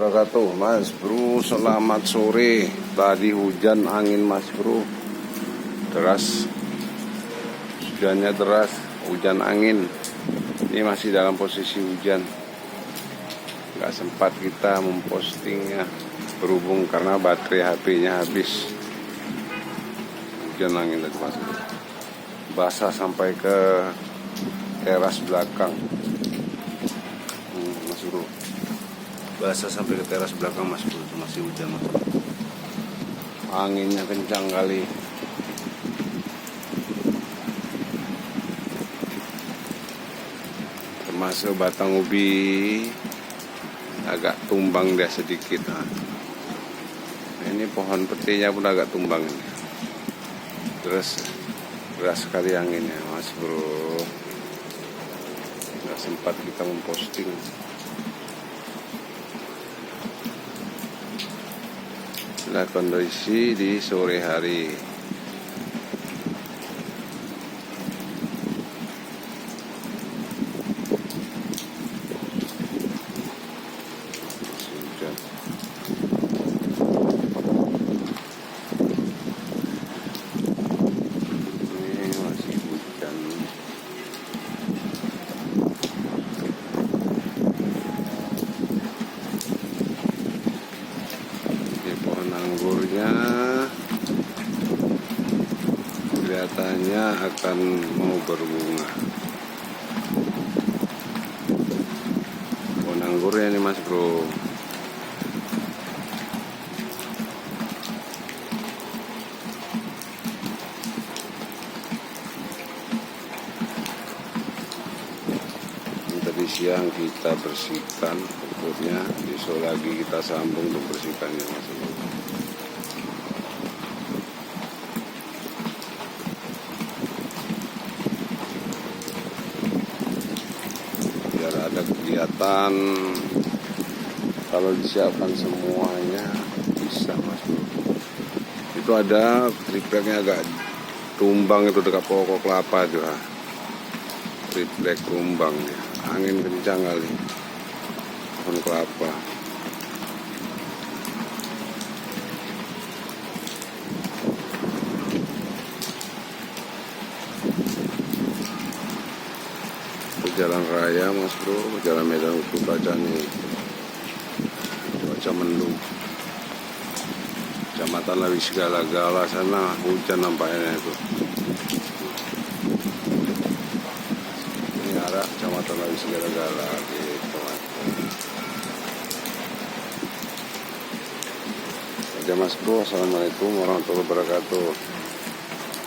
wabarakatuh. Mas bro, selamat sore. Tadi hujan angin mas bro, deras. Hujannya deras, hujan angin. Ini masih dalam posisi hujan. Gak sempat kita mempostingnya berhubung karena baterai HP-nya habis. Hujan angin tadi mas bro, basah sampai ke teras belakang. Mas bro, basah sampai ke teras belakang mas bro. Itu masih hujan mas bro. Anginnya kencang kali. Termasuk batang ubi agak tumbang dia sedikit. Nah, ini pohon petinya pun agak tumbang ini. Terus deras sekali anginnya mas bro. Nggak sempat kita memposting. Inilah kondisi di sore hari. Masih hujan. Ini masih hujan. Pohon anggurnya kelihatannya akan mau berbunga. Pohon anggurnya ini mas bro. Tadi siang kita bersihkan pokoknya, besok lagi kita sambung untuk bersihkannya mas bro. Biar ada kegiatan, kalau disiapkan semuanya bisa mas bro. Itu ada tripleknya agak tumbang itu dekat pokok kelapa juga. Triplek tumbang ya. Angin kencang kali. Pohon kelapa. Jalan raya mas bro, jalan Medan Utuh Bacani, cuaca mendung. Kecamatan Lawis Gala-Gala sana hujan nampaknya itu. Ini arah Kecamatan Lawis Gala-Gala gitu mas. Oke mas bro, assalamualaikum warahmatullahi wabarakatuh.